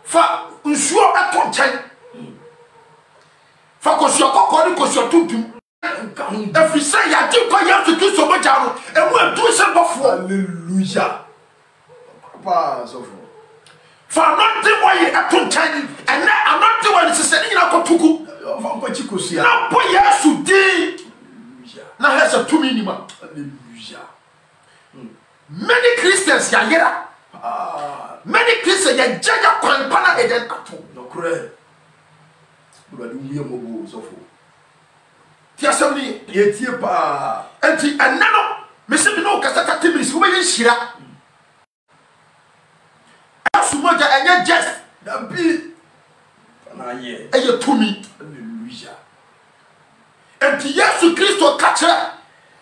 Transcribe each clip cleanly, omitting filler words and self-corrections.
fa nsuo ato nkyɛn fa kosua kɔkɔɔ ne kosua tuntum ɛfiri sɛ yɛagye nkwa Yesu Kristo mogya no ɛmu aduru sɛ bɔfoɔ. Hallelujah. Papa sɔfo. Fa anɔnte wɔyɛ ato nkyɛn ɛnɛ anɔnte wɔyɛ sisɛ ne nyina kɔtuku Fa nkɔkyi kosua. na bɔ Yesu din na hɛ sɛ tumi nima. Hallelujah. Many Christians yɛayera. Many Christians yɛgya kwan pa na ɛdɛn ato. Nɔkorɛ. Bùrọ̀dì wúyẹ mọ̀ bò sọ́fọ̀. Tí a sẹ́wọ́n ni Yẹ tie paa. ẹnti ẹ̀nà no mèsì mi náà kẹsẹ̀ 30 minutes wọ́n bẹ yẹ nhyira. Ẹ̀sùnmọ́jà ẹ̀yẹ jẹ́s. Dàbí. Fànàyẹ. Ẹ̀yẹ túmi. Hallelujah. Ẹnti Yesu Kristo kàkyẹ́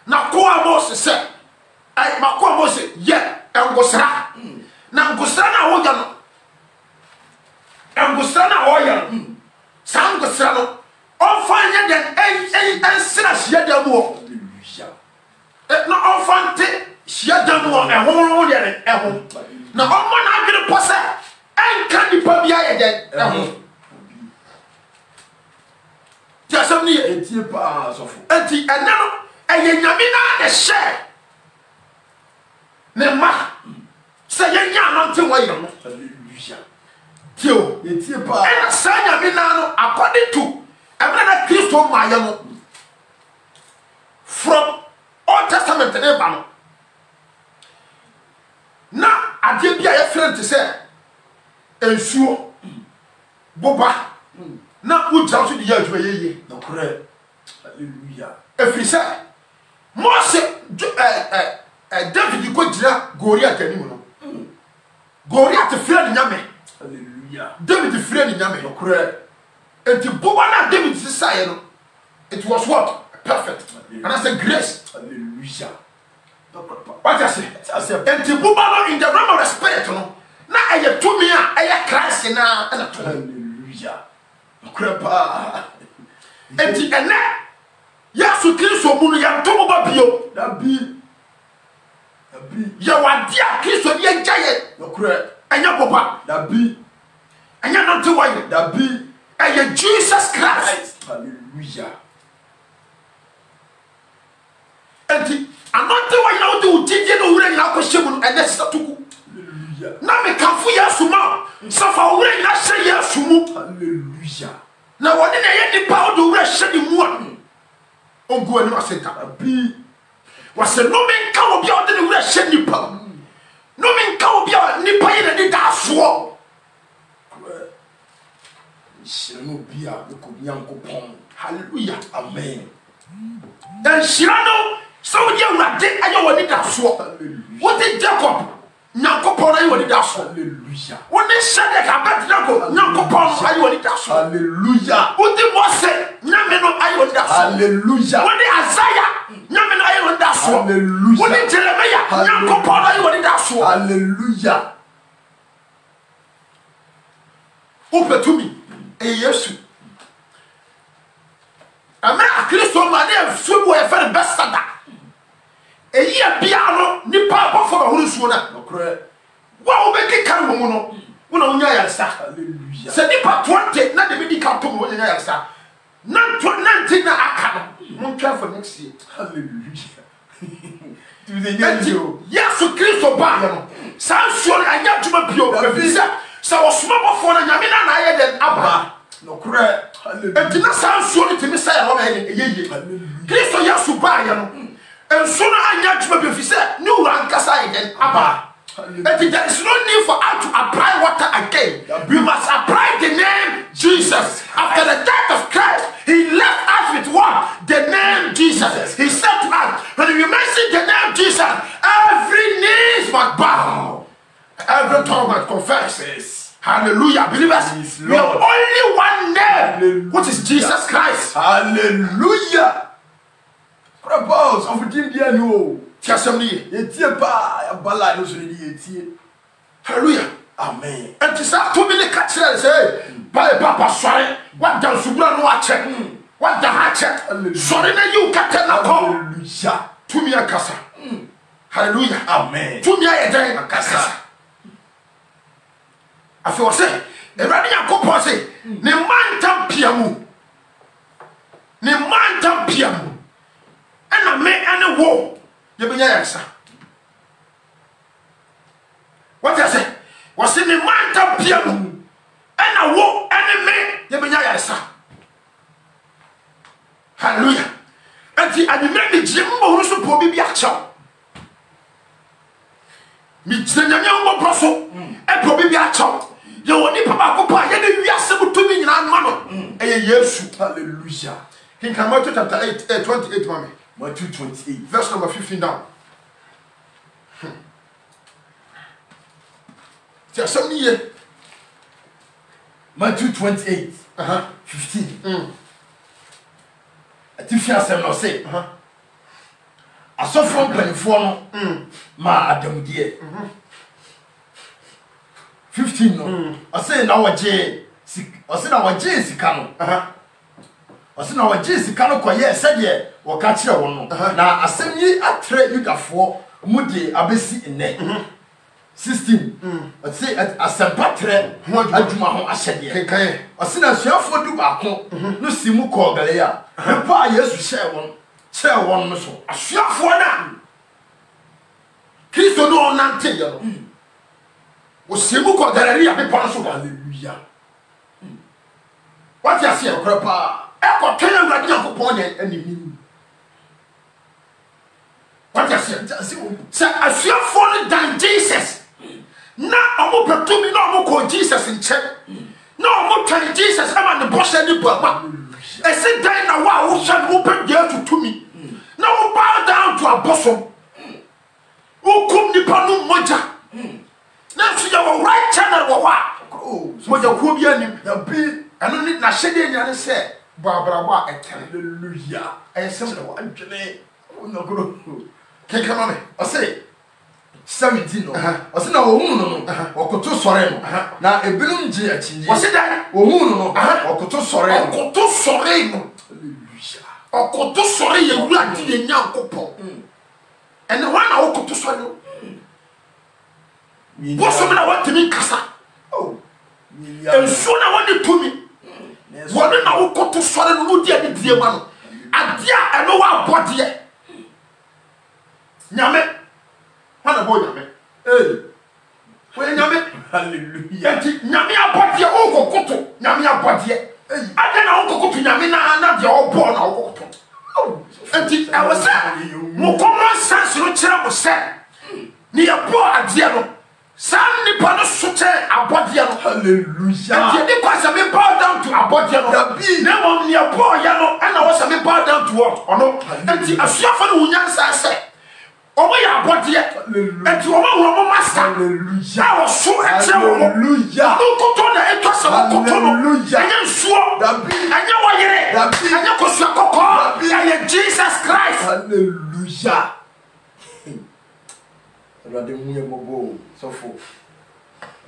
na kó a mọ̀ sẹ́sẹ́ ẹ̀ ma kó a mọ̀ sẹ́ yẹ ẹ̀ngosra na ngosra náà wọ́n yẹ no ẹ̀ngosra náà wọ́n yẹ no saa ngosra no ọ̀nfà yẹ dẹ̀ ẹ̀nsira hyia dẹ̀ mu wọ̀ na ọ̀nfà ntẹ hyia dẹ̀ mu wọ̀ ẹ̀hún yẹ dẹ̀ ẹ̀hún na ọmọ náà gbẹdẹ pọ̀ sẹ́ ẹ̀nka nípa bi ayẹ dẹ̀ ẹ̀hún tí a sẹ́mu ni yẹ Etie paa sọ́fọ̀. ẹ̀nti ẹ̀nẹ́ no ẹ̀yẹ nyàmí náà ẹ̀hyẹ́ ne mma sɛ yɛnyɛ anante wɔ yɛ no Hallelujah. tio Etie paa. ɛna saa nyame naa no according to ɛberɛ na Kristo ma yɛ no from Old Testament ne ba no na adeɛ bi a yɛfrɛ nte sɛ nsuo boba na wogyina so de yɛ adwuma yɛyie Nɔkorɛ. Hallelujah. ɛfiri sɛ Mose David kɔ gyina Goliath anim no Goliath frɛ ne nyame Hallelujah. David frɛ ne nyame Nɔkorɛ. enti boba na David sisaeɛ no it was what perfect and I said grace. Hallelujah. What I say enti boba no in the realm of the spirit no na ɛyɛ tumi a ɛyɛ Christ na ɛna to Hallelujah. Nɔkorɛ paa. enti ɛnɛ Yesu Kristo mu no yɛnto boba bio Dàbí. Dàbí. yɛwɔ adeɛ a Kristo de yɛgya yɛ Nɔkorɛ. ɛnyɛ boba Dàbí. ɛnyɛ nante wɔyɛ Dàbí. ɛyɛ Jesus Christ. Hallelujah. enti anante wɔyɛ na wode wo gyegye no wura nyina kɔhyɛ mu no ɛnɛ sisa tuku Hallelujah. na mekamfo Yesu ma sɛ fa wo wura nyina hyɛ Yesu mu Hallelujah. na wɔne na ɛyɛ nipa a wode wura hyɛ ne mu a ɔngu anim asɛnka Dàbí. wɔsɛ nome nka wɔ bi a wode ne wura hyɛ nipa mu nome nka wɔ bi a nipa yɛ n'ani da asoɔ Nhyira no bi a bɛkɔ Nyankopɔn. hallelujah Amen. nhyira no sɛ wode Awurade ayɛ w'ani da soɔ Hallelujah. wode Jacob Nyankopɔn ayɛ w'ani da soɔ Hallelujah. wode Shadrach Abednego Nyankopɔn no ayɛ w'ani da soɔ Hallelujah. wode Mose nyame no ayɛ w'ani da soɔ Hallelujah. wode Isaiah nyame no ayɛ w'ani da soɔ Hallelujah. wode Jeremiah Nyankopɔn no ayɛ w'ani da soɔ Hallelujah. wopɛ tumi ɛyɛ Yesu ɛmɛ Kristo ma ne ɛfiri mu ɛfɛ ne bɛsada ɛyi bia no nipa abɔfo bɛhoro nsuo no Nɔkorɛ. wo a wobɛkeka wɔ mu no wo na wonya yaresa Hallelujah. sɛ nipa 20 na de bi di ka to mu wonya yaresa na nti na aka no montwa for next year Hallelujah. ɛnti Yesu Kristo baayɛ no saa nsuo no ɛnyɛ adwuma bio ɛfiri sɛ wɔsoma bɔfoɔ no nyame na ayɛ dɛn aba Nɔkorɛ. Hallelujah. enti na saa nsuo no tumi sɛ ɛhɔ na ɛyɛ yie Kristo Yesu baayɛ no nsuo no anyɛ adwuma bio ɛfiri sɛ ne wura ankasa ayɛ dɛn aba enti there is no need for us to apply water again we must apply the name Jesus. After the death of Christ he left us with what? The name Jesus. He said to us when we mention the name Jesus every knee must bow every tongue must confess. Hallelujah. Believers, we have only one name, which is Jesus Christ. Hallelujah. Propose of India no. Tiasemi. Etie pa abala no so ni etie. Hallelujah. Amen. And to say to me the catcher say, "By Papa sorry, what does Subra no check? What the hatchet? Sorry na you catch na call." Hallelujah. To me a casa. Hallelujah. Amen. To me a day a casa. I feel say Eradi Yakobo say, ne mantam piamu. Ne mantam piamu. And a me and a wo. You be yasa. What I say? Was in the mantam piamu. And a wo and a me. You be yasa. Hallelujah. And the made the Jimbo who support me be a child. Me Janyam Bosso, and probably be a child. You want to papa, and you are able to me in our mama. And yes, hallelujah. King Matthew chapter 8, 28, mommy. Matthew 28, verse number 15 down. There's some year. Matthew 28, 15. Atifia sem no say asofo mpanifo no ma adam die 15 no ase na waje sika no ase na waje sika no koye sede wo ka kire won no na asem yi atre yudafo mu de abesi enne 16 ase asem patre adwuma ho ahyede kenkan ase na suafo du ba ko no simu ko Galilea pa Yesu share one no so asuafo na Kristo no nante ye no wo simu ko Galilea be pon so hallelujah what you say okropa e ko tena ngadi Yakobon animi what you say asuafo no dan Jesus na omo petumi na omo ko Jesus nche na omo tan Jesus ama ne bossa ni baba e se dan na wa wo hwe wo pe dia to me na wo bow down to a bosom wo kum ni panu moja na so ya wo right channel wo wa moja ko bi anim ya bi anu ni na hede nya ne se babrabo a hallelujah e se mo wa adwene no gro kekama me o se 17 no ose na wo hu no okoto sore no na ebinum je achinje ose dan wo hu no okoto sore no hallelujah okoto sore ye wura di ye nyankopon ene wana okoto sore no wo so me na watimi kasa enso na woni tumi wo na okoto sore no di ade die ma no adia eno wa abode nyame Hana boy nyame we nyame hallelujah enti nyame abode o kokoto nyame abode ade na o kokoto nyame na de o bo na o kokoto enti I was mo common sense no kire mo se ni e bo ade no sam ni pa no soche abode no hallelujah enti de kwa se me bow down to abode no na mo ni e bo ya no na wo se me bow down to what ono enti asuafo no wunyansa se omo ya body enti omo master hallelujah so hallelujah koto na eto se koto no anya nsuo anya wayere anya kosu akoko ya Jesus Christ hallelujah rade mu ye mobo so fo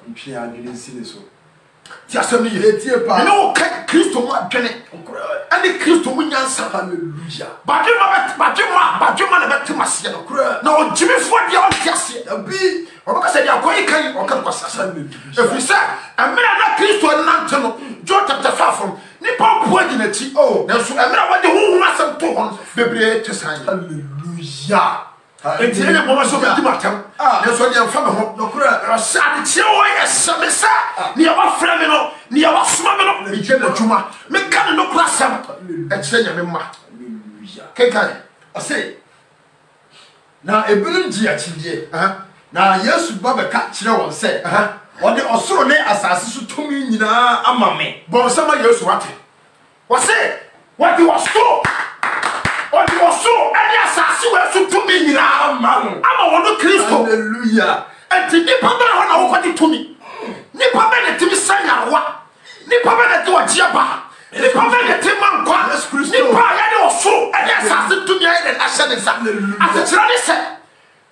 mpia adwene sine so ti asemi ye tie pa no Kristo mu adwene ani Kristo mu nyansa hallelujah badwema na betemase no na ojimifo de on tiase abi oboka se dia ko ikan o kan kwasa hallelujah efisa amira na Kristo nante no John chapter 5 ni pa po adi na ti na so amira wade huhu asem to hon bebre tesan hallelujah enti ene mo so be dimatam na so dia mfa me ho nokura sa de tie wo yesamesa ni ya wa fra me no ni ya wa suma me no mi je na djuma me kan no kura sam e kire nya me ma hallelujah kenkan ase na ebinum ji achije na Yesu baba ka kire won se wode osoro ne asase so tumi nyina ama me bon sama Yesu wate wase wade waso odi woso eni asase we so tumi nyina ama wono Kristo hallelujah enti ni pa bana na wo kwati tumi ni pa bana timi sanyawa ni pa bana ti wajia ba ni pa bana ti mankwa ni pa ya ni woso eni asase tumi ya ene na hye ne sa atechira ne se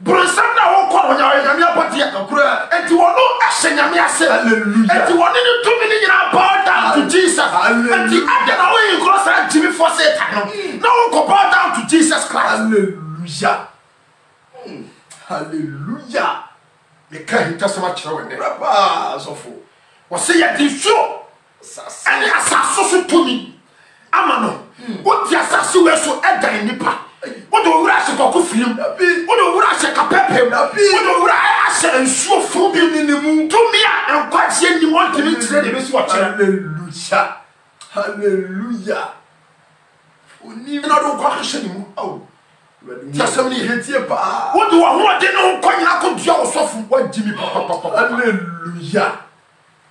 bronsam na wo ko nya nyame abode akura enti wono ahye nyame ase hallelujah enti wono ni tumi ni nyina bow down to Jesus enti adena wo yin cross and Jimmy for Satan no go bow down to Jesus Christ hallelujah hallelujah me kan hita sama kire we ne papa so fo Wɔ se yɛ di so ɛne asase so tumi ama no wodi asase wɛ so ɛdan nipa wodi owura ahyɛ kɔkɔ firim wodi owura ahyɛ kapɛpɛm wodi owura ahyɛ nsuo fo bi ne mu tumi a nkwagye nim ɔntimi kyerɛ de bɛsi wɔkyerɛ hallelujah oni na do kwa hyɛ ne mu Tiasem ni hetie pa. Wodi wo ho de no nkɔ nyina ko dua wo sɔfo wagimi papa. Hallelujah.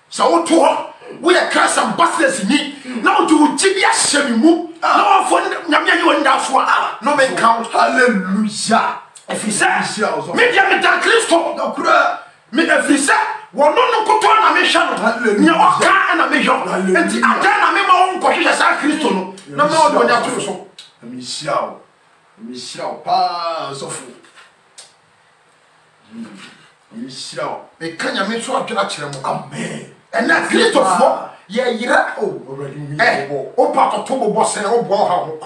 Sa wo to ho wo yɛ Christ ambassadors ni na wo de wo gidi ahyɛ me mu na wo fo nyame anyi wo ndafo no me count. Hallelujah. Efisa me dia me da Kristo na kura me efisa wo no koto na me hwa no nya o ka na me hwa enti ada na me ma wo nkɔ hwehwɛ sa Kristo no na ma wo de onya to so Michel pa sofu. Michel. Me kanya me so adwena kyerɛ mo. Amen. And that Kristo fo ye yira already o pa to bobo se o bo ha ho.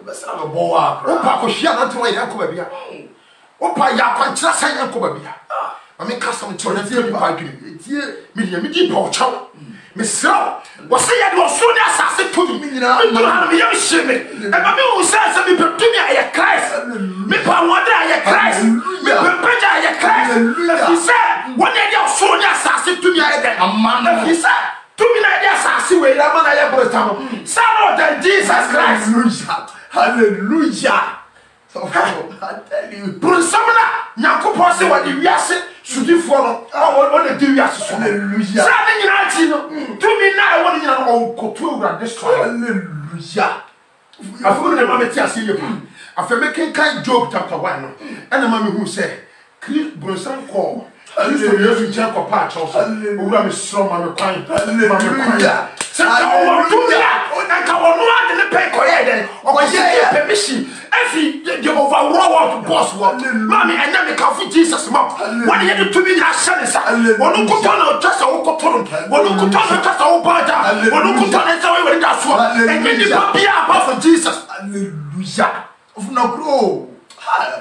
E be se na bo wa O pa ko hia na to wa yira ko ba bia. O pa ya kwankyira san ya ko ba bia. Ma me ka sam kyerɛ na tie pa adwene. Tie me di pa o chaw. Me sraw wo se ye de o so ne asase to mi nyina na me yam hye me e ba me wo se me petumi a ye Christ me pa wonder a ye Christ me pepeja a ye Christ e se wo ne de o so ne asase to mi a ye den amana e se to mi na de asase we ira mana ye brotamo son of the Jesus Christ. Hallelujah. So I tell you Brusamana Nyankopon se wa de wiase sudifo no o de di wiase so. Hallelujah. Sa ne nyina ti no to mi na e wo nyina no o kotu ewura destroy. Hallelujah. Afu ne ma meti ase ye pa. Afa me kan Job chapter 1 no. Ena ma me hu se Brusam ko Kristo Yesu nche ko pa cha so. Owura me sro ma me kwan. Hallelujah. Se ka wo to mi a ka wo no ade ne pe ko ye den. O ye permission. Every the overall boss what mommy and then me come Jesus mom when you do to me na share sa wonu ko to na just wo ko to wonu ko to na just wo bada wonu ko to na say we da so and then the papia apart from Jesus. Hallelujah. Of na grow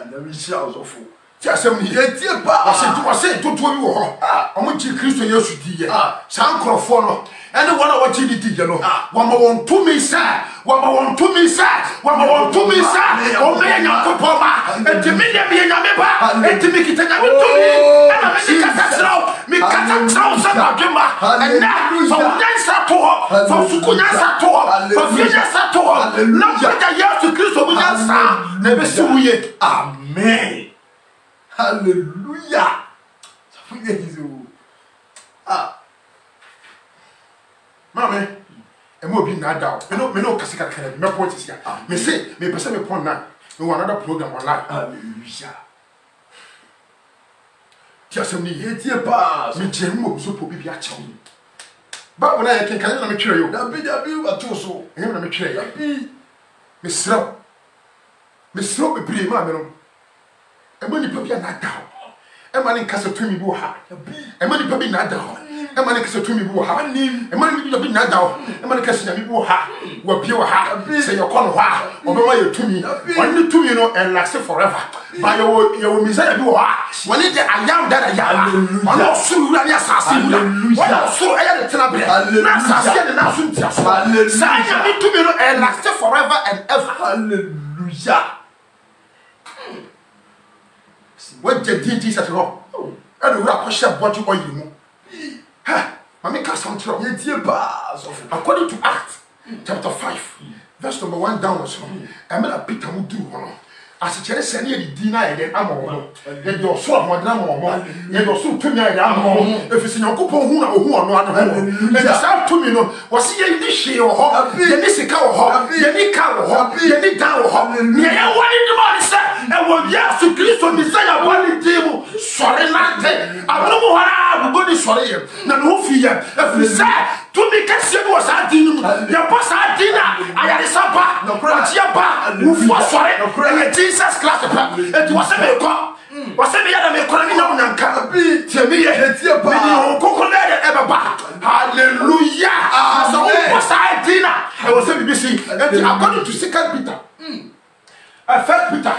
na me share so fu ti asem ni hetie pa o se to bi wo ho o mo ji Kristo Yesu di ye san krofo no ene wona wo ji di ye no wo ma won to me sa wo ma won to me sa wo ma won to me sa o me Nyankopon ma etimi de me nyame ba etimi kita nyame to me ena me kata traw sa ba dwema ena so nyansa to ho so suku nyansa to ho so fi nyansa to ho na pega Yesu Kristo bu nyansa na be suye. Amen. Hallelujah. Mame, e mo bi na da o. Me no kasika kare me point sia. Me say me pese me point na. Me want another program online. Hallelujah. Ti asem ni hetie pa me jemu mo so po bi acha. Ba wona ye kenkan na me twere yo. Da bi wa to so. E na me twere. Da bi me sraw. Me sraw be pray ma me no. E mo ni pa bi na da o. E ma ni kasa tumi bi wo ha. E ma ni pa bi na da o. E ma ni kasa tumi bi wo ha. E ma ni bi na da o. E ma ni kasa nyami bi wo ha. Wa bi wo ha. Se yo kono ha. O be ma ye tumi. One ni tumi no and last forever. Ba yo misaya bi wo ha. One ni de ayam da ya. One suru ura ni asase mu. One suru aya de tena bre. Na asase de na so ntia so. Sa nyami tumi no and last forever and ever. Hallelujah. What did Jesus wrong? And the rap was shot what you want you. Ha! Mammy cast on trouble. According to Acts chapter 5, verse number 1 downwards. I mean, a Peter would do one. As a church send you the dinner and then I'm on. Then your soul of my drama, and your soul to me. If it's in your coupon who are not and the sound to me, no, was he in this shade or hop, the Nissica or hop, the Nika or hop, the Nika or hop, near one in the morning, sir, and what yes to Christ on the side one table. Sorry, not I don't know what I would sorry. Now, no fear. If we say to me, can see what's I did, your boss I dinner, I had a supper, no crap, who was sorry, Jesus Christ, it was a miracle. Was a miracle. Tell me, coconut ever back. Hallelujah. So, was I dinner? I was a BBC, and according to 2 Peter, 1 Peter,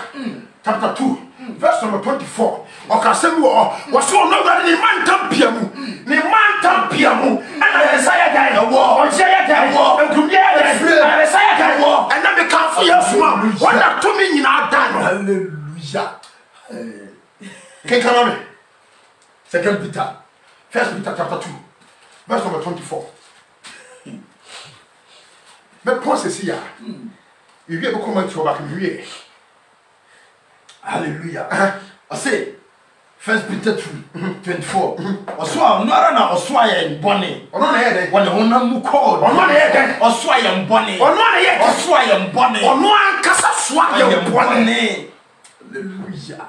chapter 2, verse number 24 okasem wo was so no God ni man tampia mu ni man tampia mu ana Isaiah dan o Isaiah dan enkumia dan Isaiah dan and na me kan for Yesu ma wona to me nyina dan hallelujah can come on 2 Peter 1 Peter chapter 2 verse number 24 but Paul says here you get to come to back in here hallelujah I say 1 Peter 2:24 oswa onara na oswa ya mbone ono na yede wona honam mu call ono na yede oswa ya mbone ono na yede oswa ya mbone ono ankasa swa ya mbone hallelujah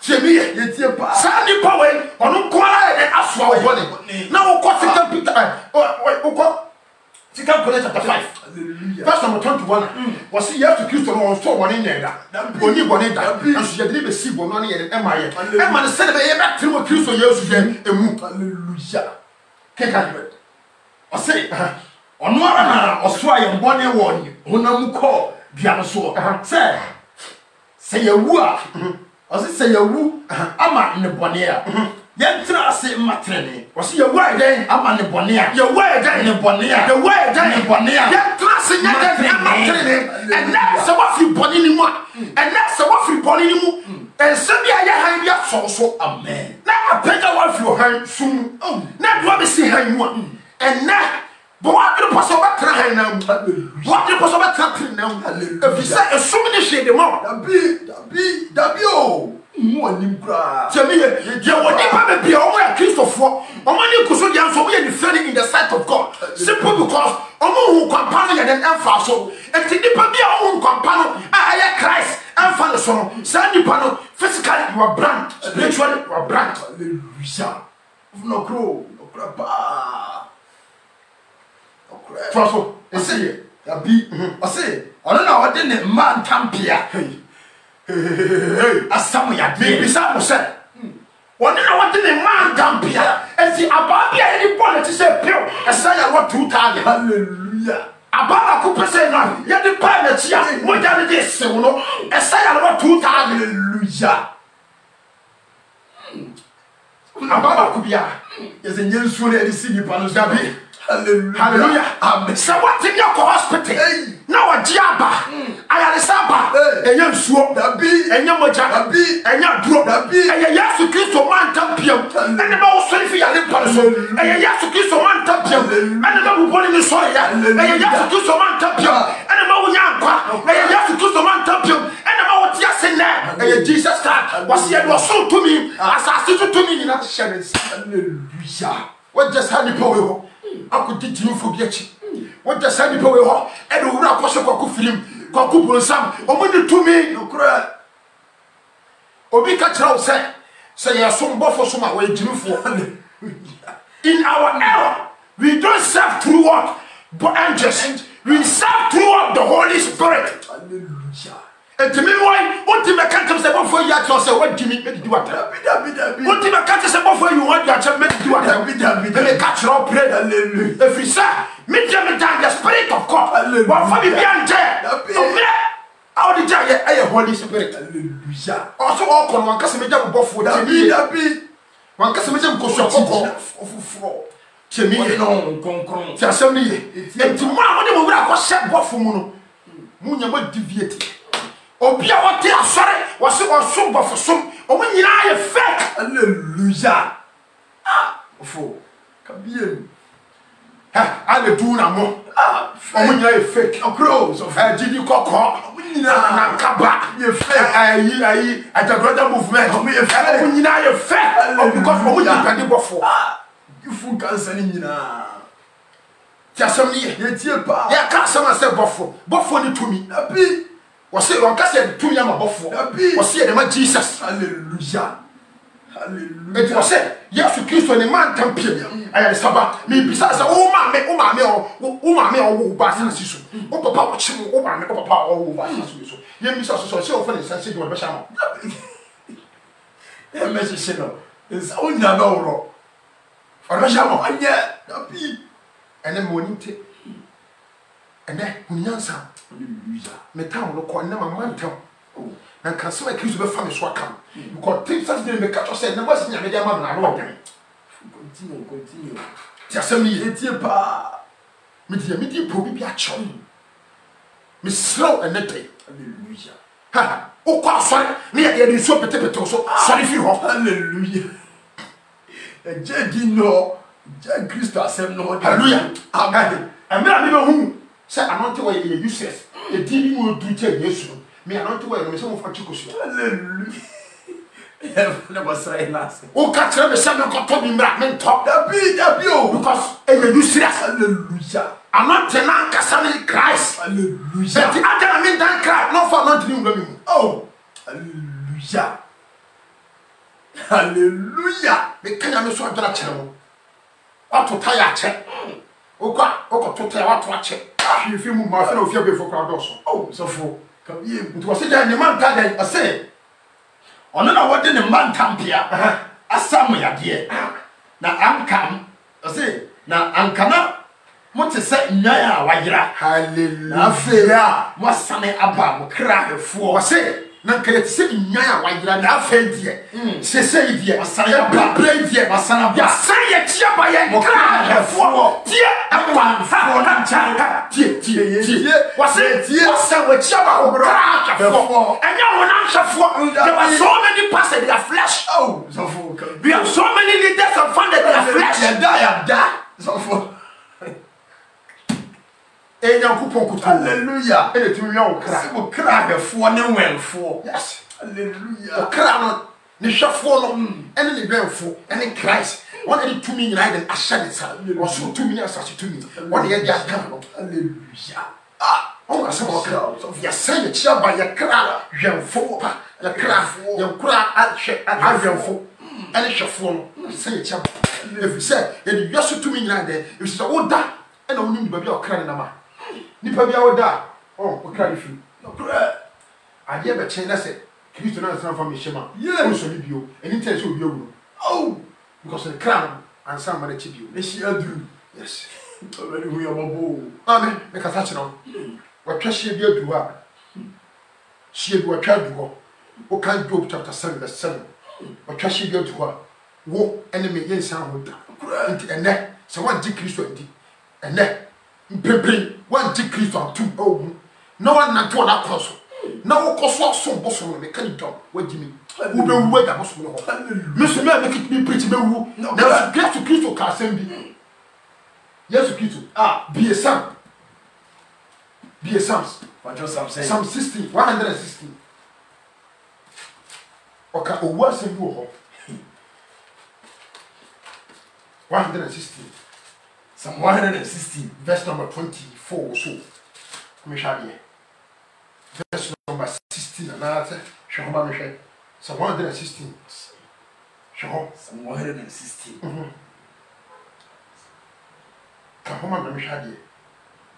Chemiye yetie pa sani pawe ono kwara e aswa mbone na wo ko 2 Peter wo ko 2 Peter chapter 5 hallelujah verse number 21 was he have to Christ on so one in there oni boni da and so ye dey be see bono na ye emaye e man say be ye be timo Christ Yesu je emu hallelujah keka o say ono ara na oso aye mbone wo honam ko bia no so say yawu a o say yawu ama ne bone a yentra ase matrene o say yawu again ama ne bone a yawu again ne bone a the way again ne bone a yentra ase nyaka ama trene and that so what free body ni mu and that so what free body ni mu and so bia ya han bia so amen na apega wa free han sum na do be see han mu and na but what the person about try now what the person about try now if you say so many shade them out dabi o mo anim kra tell me you want to be o mo Christopher o mo ni kuso dia so we defending in the sight of God simple because o mo hu kwampa no ya den emfa so enti nipa bia o hu kwampa no aya Christ emfa no so say nipa no physically you are brand spiritually you are brand hallelujah no kro pa so esi dabi o say ono na wode ne man tampia asamu ya me bisa mo say woni na wode ne man tampia esi ababia ni ball ti say pio esa ya what 2000 hallelujah ababa ko pese na ya de pa na tia mo ja de se no esa ya what 2000 hallelujah ababa ko bia yes nyensuo na edi ni pa no dabi hallelujah amen so what in your hospital now a diaba ayare saba enya nsuo dabi enya moja dabi enya duro dabi enya Yesu Kristo man tampiam ene ba wo sori fi yale pa so enya Yesu Kristo man tampiam ene ba wo boni ni so ya enya Yesu Kristo man tampiam ene ba wo nyankwa enya Yesu Kristo man tampiam ene ba wo tia sene enya Jesus Christ was ye do so to me asase to me ni na share hallelujah what just had the power akudi tinfo bi achi what just had the power ho e do wura kwose kwaku firim kwaku bonsam omudi tumi nokra obi ka kira wo say ya som bofo som a we tinfo in our era we don't serve through what but angels we serve through the Holy Spirit hallelujah etimi why ultima kantam se bofo ya to say what Jimmy make do what dabi ultima kantam se bofo you want to make do what dabi me catch up pray hallelujah if you say me down the Spirit of God what for me be anje so me how the jay e Holy Spirit hallelujah also all kon wan kase me jam bofo dabi wan kase me jam koso kokko ofufuro chemi no konkron ti asem ni enti mo a mo de mo wura ko she bofo mu no mu nya ma deviate obi a wote asore wo se wo som bofo som o mo nyina ye fake hallelujah ofo kabiem ale do na mo o mo nyina ye fake okro so jidi kokko o mo nyina na kaba ye fake ayi ajagroda movement o mo ye fake o mo nyina ye fake because o mo nyina de bofo ifu kansa ni nyina ti asem ni ye tie pa ya ka asem ase bofo ni tumi dabi wose wan kase tumi ama bofo wose de ma Jesus hallelujah hallelujah et wose Yesu Kristo ni man tampie aya saba mi bisa sa o ma me o ba san siso o papa o chimu o ma me o papa o ba san siso ye mi sa so o fa ni san se de ba sha ma e me se no esa o nya ba oro o ba sha ma anya dabi ene mo ni te ene hunyansa hallelujah me town no ko na ma man town na kan se wa Kristo be fa me so aka because things that dey make us say na was nya me dey ma na no dem continue ti asem ni etie pa me di po bi a chom me slow enete hallelujah ha o kwa sorry me ye so pete so sorry fi ho hallelujah no Kristo asem no hallelujah amen amira me be hu say anointing wa ye useless e di ni mo du che Yesu me anointing wa me say mo fa chikosu hallelujah na basrai nase o ka kire me say me ko to bi mra me ntop da bi o because e ye useless hallelujah anointing na kasa ni Christ hallelujah the other me dan Christ no for anointing ni me oh hallelujah hallelujah me kanya me so adara kire mo wato taya che o ko to taya wato ache fi fi mu ma fa na ofia be fo kra do so oh so fo come here nti wose ja ne man ta den ase ono na wode ne man tampia asam yade na ankam ase na ankana mote se nyan a wayira hallelujah na afi ya mo asane aba mo kra hefo wose na nkele ti se nyan a wayira na afa die se die asane ya aba play die asane aba ya san ye tia ba ye kra hefo tie aba fo na ncha tie wose we tia ba kra hefo enya wona hefo there were so many pastors in their flesh oh so fo we have so many leaders of founded their flesh ya da so fo Enyankopon kutu hallelujah ene tumi nya wo kra wo kra hefo ne wenfo yes hallelujah wo kra no ne hwefo no ene ne benfo ene Christ won ene tumi nyina den ahye ne sa wo so tumi nya sa tumi won ye dia ka no hallelujah on asa wo kra ya say ye chia ba ye kra hwefo pa ye kra ye kra ahwe ahwefo ene hwefo no say ye chia if say ye de yeso tumi nyina den if say wo da ene woni ni ba bia o kra ne na ma nipa bia wo da o kra ne fi no kra ade be chen na se Kristo na san from Shema yeah so ni bio eni tell so bio wu oh because the crown and some man chi bio e shi aduru yes already we are mabo amen me ka tachi no wa twa hie bi adu a hie bi wa twa adu ho o kan Job chapter 7 verse 7 wa twa hie bi adu a wo ene me yen san ho da nti ene se wa di Kristo ndi ene mpepre wa di Kristo antum owu no one na to na cross na wo koso aso boso no me kan dom wagimi wo be wu da boso no ho me so me make me preach be wu na Kristo ka sem bi Yesu Kristo be a psalm what you say Psalm 16 116 oka owu asem bi wo ho 116 Psalm 116 verse number 24 so me shade verse number 16 and answer shoma me hwe Psalm 116 shoma Psalm 116 ka homa me hwe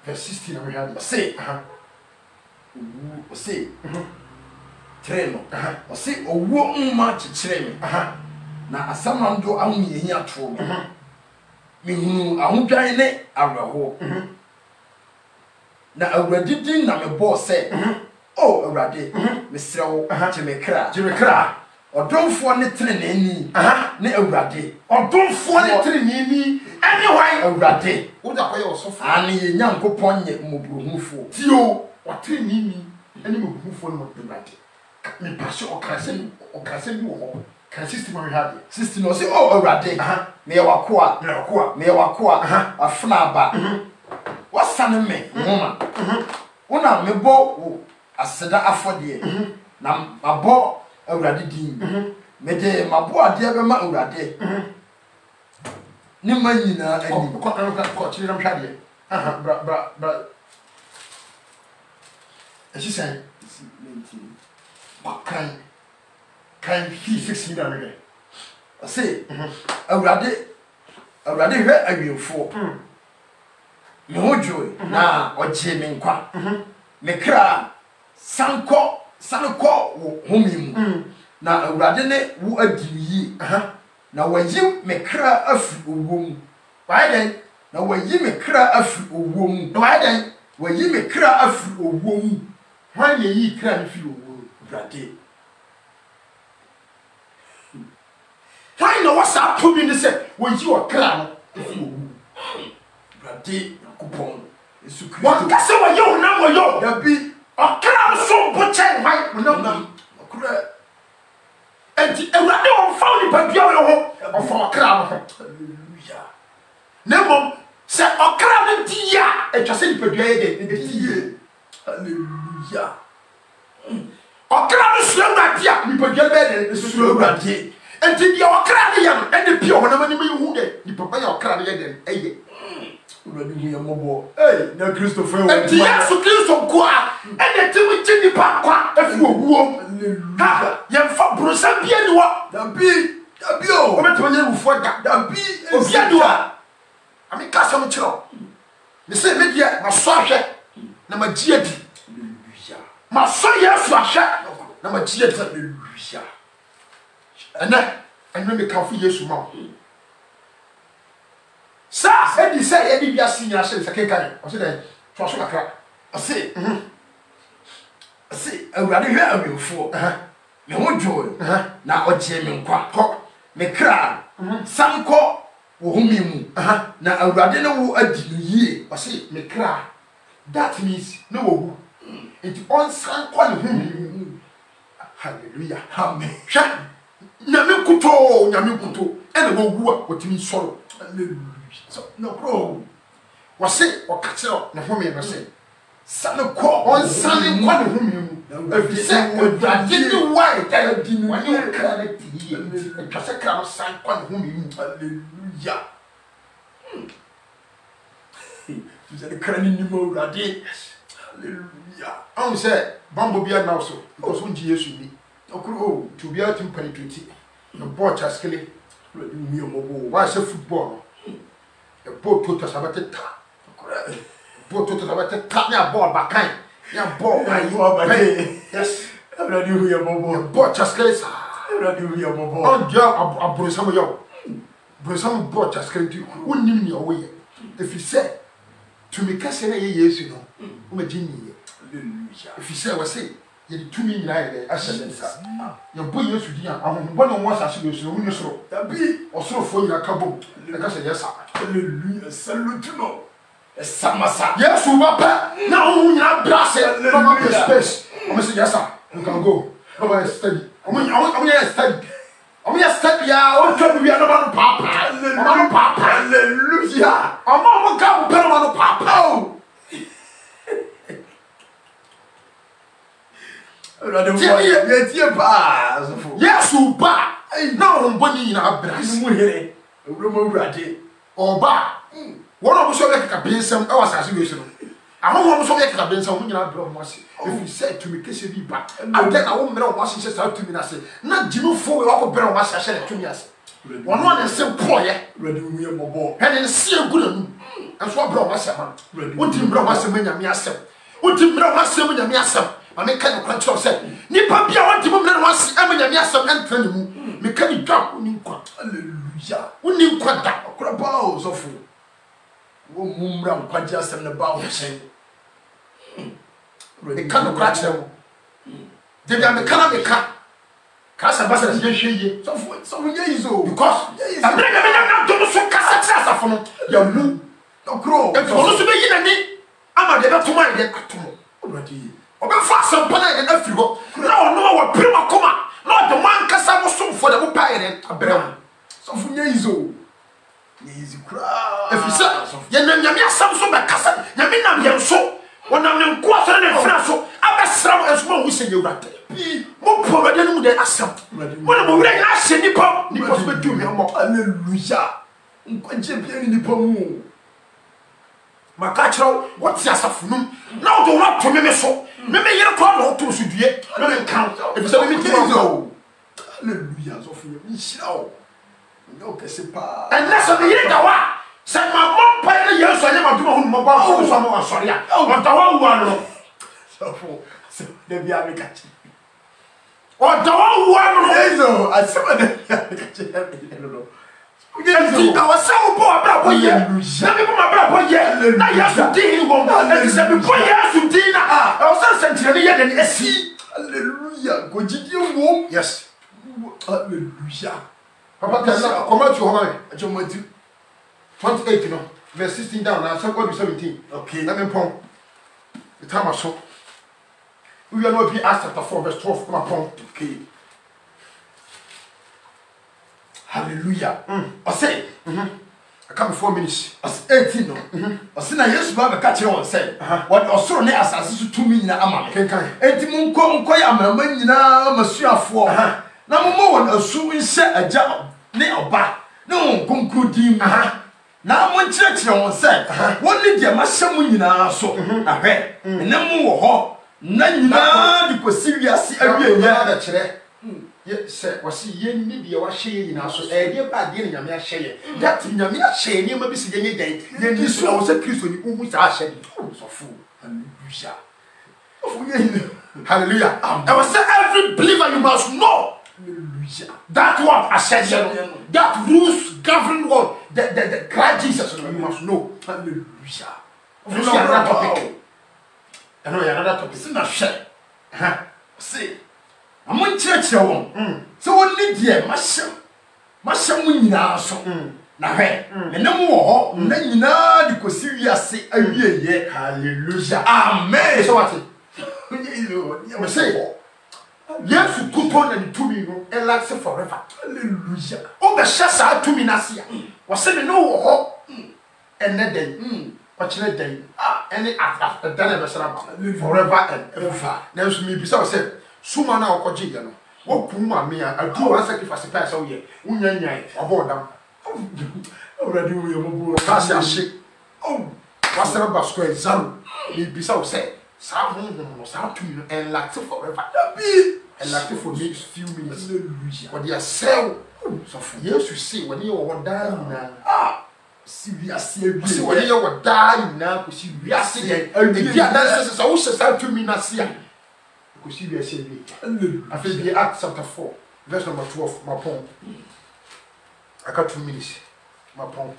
verse 16 na me hwe say o say treno o say owo nma chichire me na asamando ahu yehi ato me hunu ahudwan ne awerho na awurade din na me bo se oh awurade me srewo che me kra odomfo ne treneni ne awurade odomfo ne treneni anyway awurade wo da koye osofo ani ye nyankopon nye mobruhufo tio wa treneni ani mobruhufo no awurade me passe okase bi wo ho kan system we had system no say oh awurade me ye wakoa afna aba wasane me homa una me bo aseda afode na mabo awurade din me de mabo ade be ma awurade ni manyina ani ko chiri ram hwade bra esi sai kan fi 6 million again say awurade hwe awemfo me hojo na oje me nkwa me kra sanko wo homimu na awurade ne wo adiniyi na wayi me kra afi owom why then na wayi me kra afi owom why then wayi me kra afi owom why ye yi kra ni fi owo Brady. Why no what's up to me? Say, when you are crown, if you Brady, coupon. One can say, you know, yo, there be a crown so butcher, right? No, and the Ewan found it by your home for a crown. Hallelujah. Nemo said, a crown, dear, and just say, Hallelujah. A crown is slow, that dear, we put your bed and slow, Brady. And did your crown and the pure when you wounded, you prepare your crown again, eh? Hey, now Christopher, and the answer kills of Gua, and the two with Jenny Papa, if you were young for Bruce and Piedua, the bee, the bio, when you for that, the bee, and Piedua. I mean, Castle Chill. The same media, my swasher, Nama Giati, my soya swasher, Nama Giati, and then, and when the coffee years more. Sir, said you say, Eddie, you are senior, says a cake. I said, Trust my crap. I say, I rather hear you for. No more joy. Now, what Jamie Quack, me cry, some call, whom you, now I rather know a ye. I say, me cry. That means no. It's on some quality. Hallelujah. Amen. Nyamukuto, and the woo, what you mean sorrow. So, no, bro. Was it or catch up? The home ever say. Son of call On Sunday, one of whom you. If you say, I didn't why, I didn't want you credit and just a crown sign one whom you. Hallelujah. You said the cranny more radi. Hallelujah. I say, Bumblebee now so, because when Jesus should be. Oh, to be able to penetrate the ball chascally. Why say football? The boat put us about the tap. Boat put us about the tap. Your ball back kind. Your ball, you are by yes. I'm not doing your mobile. Boat chascally. I'm not doing your mobile. Oh, yeah, I'll bring some of you. Bring some boat chascally. Who knew me away? If you say to me, Cassina, yes, you know, I'm a genie. If you say, I say, you to me, I said, your boy used to be one on one as you so when you saw that be or so for your cabo. Like I said, yes, hallelujah, salute to know. A samasa. Yes, we were now we are blasted from the space. I say, yes, sir, you can go. Nobody study. I mean, study. I mean, study. Oh, we are not papa. Hallelujah. I'm not going to papa. Yes, you buy. Now, I'm bunny in our brass. Or buy. One of us like a benson, our assassination. I don't want to make a benson when you are grown. If you said to me, kiss you back, and then I won't know what she says out to me. I say, not Jimmy for our better was I said to me. One and say, boy, ready me a mobile, and then see a good and swap brown myself. What do you brown myself when you're myself? What do you brown myself when you're myself? I make kind of control said, Nipa Pia want to move once, I mean, yes, I'm telling you, can you drop on hallelujah. When you quite that, crab balls of food. One moon round, quite just and about the same. They can't crash them. They are the kind of the cat. Cast a bus as you so years old. Because I'm not doing so cast from your moon. No crow. It's also be in a knee. I'm a to mind at all. Already. Obe fast some pana and everywhere. No, what prima coma. Not the one Cassamo soon for the pie a brown. So for years old. Easy crowd. If you say, Yamia Samson by Cassa, Yamina Yam so. When I'm in quarter and Franco, I best slam as well. We say you rat. More poor than the assent. When I'm ready, I say Nippon, Nippon will do me more. Hallelujah. Champion in the poem. My catcher, what's your afternoon? Now do not to me so. Maybe you're called to should yet. No count. If it's a minute, hallelujah. So for you, show. No, Cassipa. And that's a minute. Say my mom pay years I never do mobile for someone. Sorry. Oh, but the one. So there be a catch. Or the one. I said, I was so poor about years. Let me put my brother here. Now, yes, you did. And he said, before years, you did. I was sent to the end and see. Hallelujah. Hallelujah. Go Gideon. Yes. Hallelujah. Papa, come out to home. I just want to 28, you know, verse 16 down. Now, so go to 17. okay. Let me pump. The time I saw. We are not be Acts chapter 4, verse 12. Come on, Okay. Hallelujah. I say, I come 4 minutes. I say 18 no. I say na Yesu ba be ka kire won say. What osoro ne asase so tumi nyina ama me. Enti munko ya amama nyina masuafo. Na mo won asu nse agya ne oba. Ne won konkru dim. Na mo nkyerɛkyerɛ won say. Won ne dia ma hyɛ mu nyina so. Ahwɛ. Ne mo wo ho. Na nyina di kosi wiase awie ya da kyerɛ. Say, was he yen need your shame in us? A dear bad dear Yamia Shay. That Yamia Shay, you may be saying again. Then this was a Christian who was our shedding. Oh, so fool. Hallelujah. Hallelujah. I was say every believer you must know. That what I said, that rules govern what the Christ Jesus you must know. Hallelujah. Another topic. I know another topic. It's not share. See. I'm on church. So only dear, my son nyina so. Na hwe, me ne mo ho, na nyina di kosi wiase awie ye. Hallelujah. Amen. So what? You say, yes, you could on and to me no, and last forever. Hallelujah. Oh, the shasa to me nasia. Was saying no ho, and then, what you day, and after then forever and ever. Now, me besides said. Suma na okoji ya no wo kuma me a adu wa sacrifice price o ye unya nyan obodam already we mo kasi ahye oh wasere basko exam me bisa o say sa ho no sa to you and like forever be and like for next few minutes what they sell so for years you see when you were dying na si wiase abi si when you were dying na ko si wiase e bia dan se so sa to me na sia. I feel the Acts chapter 4, verse number 12, my pump. I got 2 minutes. My pump.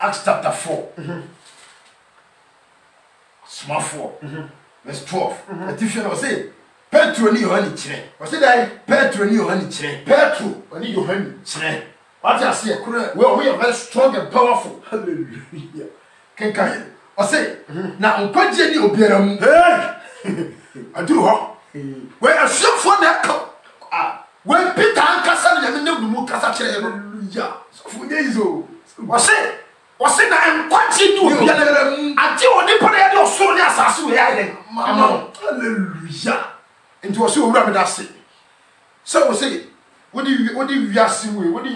Acts chapter 4. Small 4. Verse 12. The teacher was saying, Petro ni Yohani chire. Was it that? Petro ni Yohani chire. Petro, I need Yohani chire. What I say, well, we are very strong and powerful. Hallelujah. Can I say, now, unkwaje ni obiara mu. Hey! I do, huh? Where a ship for that cup. When Peter and Cassan and the new Casa, hallelujah. So for days, was it I'm watching you until on the parade of Sonia Sassu, hallelujah. Into a so rapid as say. So say, what do you see? What do you see? What do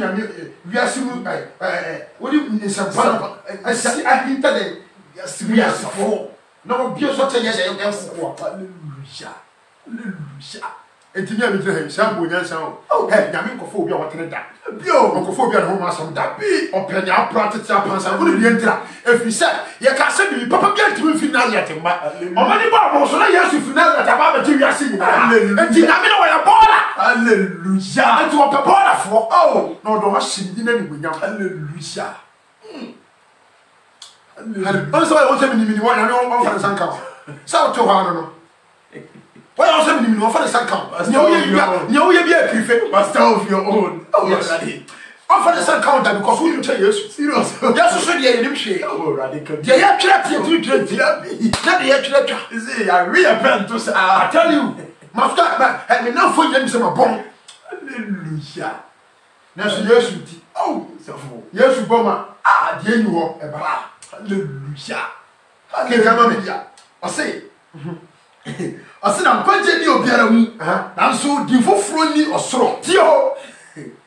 you some fun? I see, I hinted yes, we are so. No, be such a yes, hallelujah. Hallelujah. Enti me tell him sambo nyansa o he nyame nkofo obi a wotere da bio nkofo obi a ho masam da bi openya practice apansa wo ne ntira efise ye ka se bi papa bi antimi final yet mba o mani ba mo so na Yesu final yet aba ba ti wiase ni enti nyame no ya bola hallelujah enti wo pe bola fo oh no do wa shindi na ni bunyam hallelujah hallelujah on so I want to be ni wo nyame on fa sanka so to ha no why also be no for the sanka? You be a prefer master of your own. Oh, yes, offer the sanka because who you tell yes, serious. Just so the enemy share. Oh, radical. They are trapped to 20. Not the actual. See, I repent to say, I tell you, Master, I mean, now for them some bomb. Hallelujah. Now, yes, oh, so yes, you bomber. Dear you walk about. Hallelujah. Hallelujah. I say, Asina nkwaje ni obiara mu nanso di foforo ni osoro tio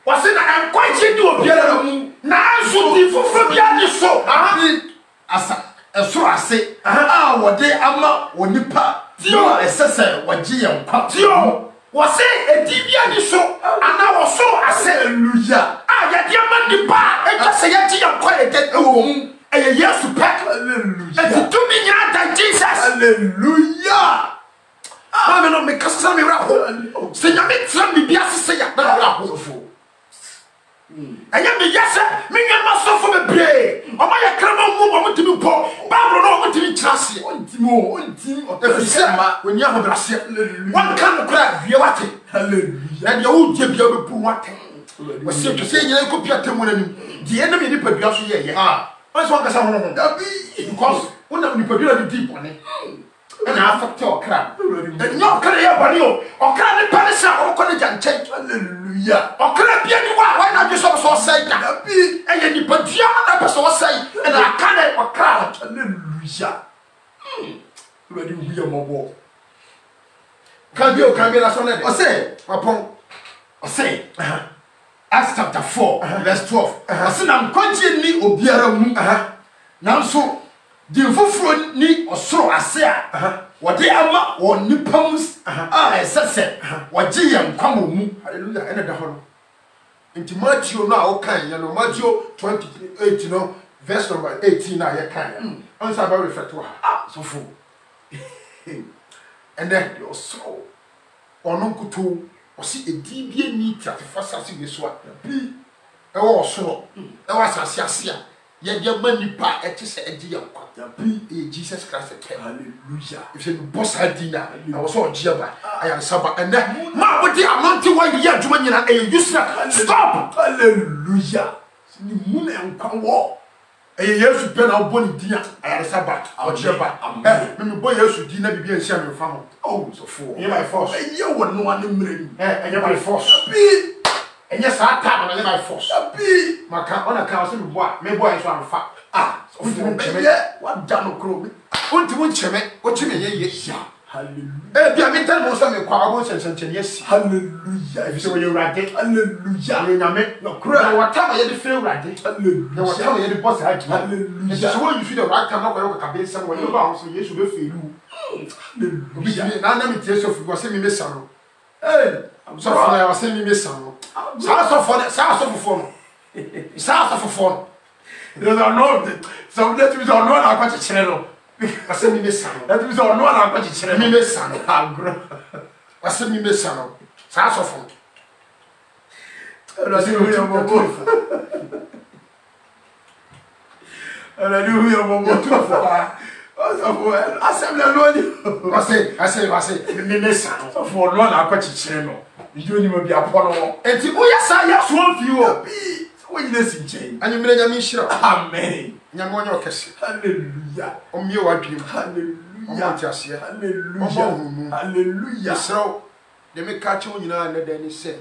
wasina nkwaje ni obiara mu nanso di foforo bia ni so asa esoro ase wode ama wonipa tio esese waje ye nkwa tio wase edi bia ni so ana woso ase hallelujah ya dia ma nipa ekase ye je ye nkwa ewo mu eye Yesu pek hallelujah eti to me nya that Jesus hallelujah. I don't make us some miracle. Say, you make some be bias, say, I am the yes, me and myself from a play. Or my crumble move to be poor. Barbara, no, what to be trust. ahobrɛaseɛ ontim ɛfiri sɛ wɔni ahobrɛaseɛ wɔnka no kora bia wate na deɛ wogyɛ bia wobɛpu wate wɔsɛ twa sɛ nyina kɔpi atamu no anim deɛ ɛnam yɛ nipadua so yɛyɛ ɔne sɛ wɔnkasa ho ho because wonam nipadua no di bɔne ɛna afɛte ɔkra ɛnyɛ ɔkra yɛ bɔne o ɔkra ne pa ne sɛ ɔkɔ ne gya nkyɛn hallelujah ɔkra bia ni wa wɔn adwe sɛ ɔsɔ ɔsɛe da ɛyɛ nipadua na pɛ sɛ ɔsɛe ɛna aka ne ɔkra hallelujah wurade wu yɛ mɔbɔ kan bi na sɔ ne de ɔsɛ wapɔn ɔsɛ Acts chapter 4 verse 12 ɔsɛ na nkwagye ni obiara mu nanso di foforo ni ɔsoro ase a wɔde ama wɔ nipa mu a ɛsɛ sɛ wɔgye yɛn nkwa wɔ mu hallelujah ɛna da hɔ no nti Matthew no a ɔkan yɛ no Matthew 28 no verse number 18 na yɛ kan yɛ ɔnsa ba reflect wɔ ha sɔfo ɛnɛ deɛ ɔsoro ɔno nkoto ɔsi edi bie ni tiatefa sase wɔ so a bi ɛwɔ ɔsoro ɛwɔ asase ase a yɛde ma nipa ɛte sɛ ɛgye yɛn nkwa ɛyɛ Jesus Christ pɛ hallelujah efisɛ bɔ saa di na ɛwɔ sɛ ɔgye aba ayansaba ɛnɛ ma wɔde amante wɔn yɛ adwuma nyina ɛyɛ useless stop hallelujah ni mu na nkwa wɔ ɛyɛ Yesu pɛ na ɔbɔ ne din a ayansaba ɔgye aba mímí bɔ Yesu din na bibi ɛnhyia mi nfa ho oh sɔfo ɛyɛ by force ɛyɛ wɔ no ane mmerɛ mu ɛyɛ by force ɛnyɛ saa taa na ɛyɛ by force maka ɔna kan ɔsɛ mi bɔ a mi bɔ a yɛ so anfa sɔfo ɛyɛ wada no kuro wontimu nkyɛmɛ wokyɛmɛ yɛ yɛ hallelujah bi a mi tɛn mo sɛ mi kɔ abo nsɛnsɛnkyɛn yɛ si hallelujah efisɛ wɔyɛ Awurade hallelujah wɔyɛ Nyame na wɔtam a yɛde fɛ Awurade na wɔtam a yɛde bɔ saa adwuma hallelujah ɛsɛ wɔn yusu de right time na wɔyɛ kaka bɛ nsɛm wɔyɛ ba ahosuo Yesu bɛ fɛ ilu obi ti na anam tie sɔfo wɔsɛ mi mesa no sɔfo na wɔsɛ mi mesa no saa sɔfo no saa sɔfo no saa sɔfo no there's a no some let me say no na akwakyekere no wɔsɛ mi mesa no let me say no na akwakyekere mi mesa no agro wɔsɛ mi mesa no saa sɔfo no ɛlɔdi hu yɛ mɔmɔ ɛlɔdi hu yɛ mɔmɔ ɔsɔfo asɛm na lɔni wɔsɛ mi mesa no ɔfɔ no na akwakyekere no ìjọ ni mo bi apɔ no wɔ eti woyɛ saa yɛ so mfi wo bi wɔn nyina si nkyɛn anyimire Nyame nhyira amen Nyame ɔnyɛ ɔkɛse hallelujah ɔmmie w'adwene mu hallelujah ɔmɔ nte aseɛ hallelujah hallelujah yɛsrɛw de meka kyɛ wo nyinaa nnɛ da ni sɛ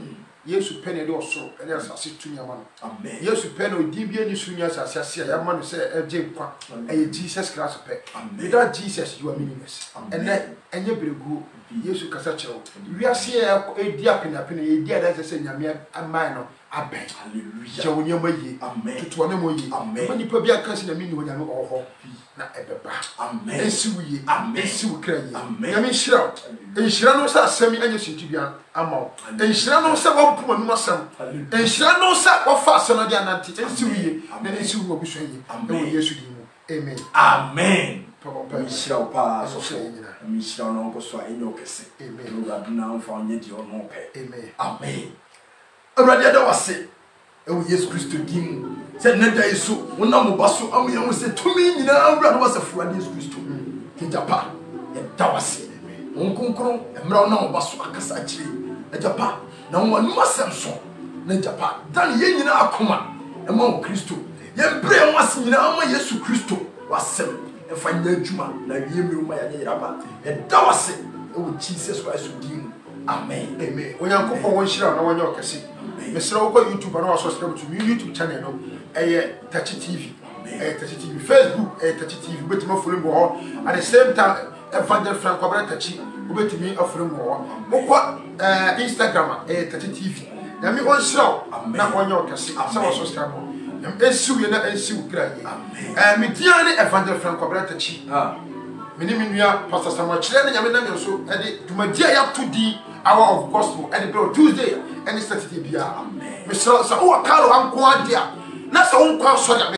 Yesu pɛ na ɛde ɔsoro ɛne asase tu nyama no amen Yesu pɛ na ɔdi bi ani so nya asase ase a yɛma no sɛ ɛgye nkwa ɛyɛ Jesus Christ pɛ without Jesus you are meaningless ɛnɛ ɛnyɛ bereguo Yesu kasa kyerɛ wo wiase ɛdi apenapena yɛdi ada sɛ Nyame aman no abɛn hallelujah kyɛ wo nneɛma yie amen tutuwa ne mo yie ɛma nipa bi aka sɛ Nyame ni wɔ Nyame ɔwɔ hɔ na ɛbɛba amen ɛnsi wo yie ɛnsi wo kra yie amen Nyame nhyira wo nhyira no sɛ asɛm anyɛ sinti bia ama wo nhyira no sɛ wɔmpo anum asɛm nhyira no sɛ wɔfa asɛm no de anante ɛnsi wo yie na ɛnsi wo abusua yie ɛwɔ Yesu din mu amen amen papa nhyira wo paa sɔfo nhyira wo na nkɔ so a ɛnyɛ ɔkɛse amen Awurade na mfa ɔnyɛ deɛ ɔno pɛ amen amen Awurade ada wase ɛwɔ Yesu Kristo din mu sɛ nnɛ da yi so wonam wo ba so ama yɛn ho sɛ tumi nyinaa Awurade wɔ sɛ Awurade Yesu Kristo Agya yɛda wase wo nkonkron mmerɛ wo nam wo ba so akasa akyire Agya na wo anom asɛm so na Agya dane yɛn nyinaa akoma ɛma wo Kristo yɛmbrɛ yɛn ho ase nyinaa ama Yesu Kristo wasɛm ɛfa nyɛ adwuma na wie mmerɛ ma yɛnyɛ yeraba yɛda wase ɛwɔ Jesus Christ din mu amen amen onyankopɔn wɔn hyira na wɔnyɛ ɔkɛse mesrɛ wo kɔ YouTube na wasubscribe to me YouTube channel no ɛyɛ Tachi TV Tachi TV Facebook Tachi TV wobɛtumi afolo mu wɔ hɔ at the same time Evangelist Frank Kwabena Tachi wobɛtumi afolo mu wɔ hɔ wokɔ Instagram Tachi TV Nyame ɔnhyira wo na wɔnyɛ ɔkɛse sɛ wasubscribe ɛnsiw yɛ na ɛnsiw kra yɛ media ne Evangelist Frank Kwabena Tachi mene me nua Pastor Samuel kyerɛ ne Nyame nam nso ɛde dwumadi a yɛato din hour of gospel ɛde bro Tuesday ɛne Saturday bia mesrɛ sɛ wowɔ karo anko ade a na sɛ wo nkwa sɔre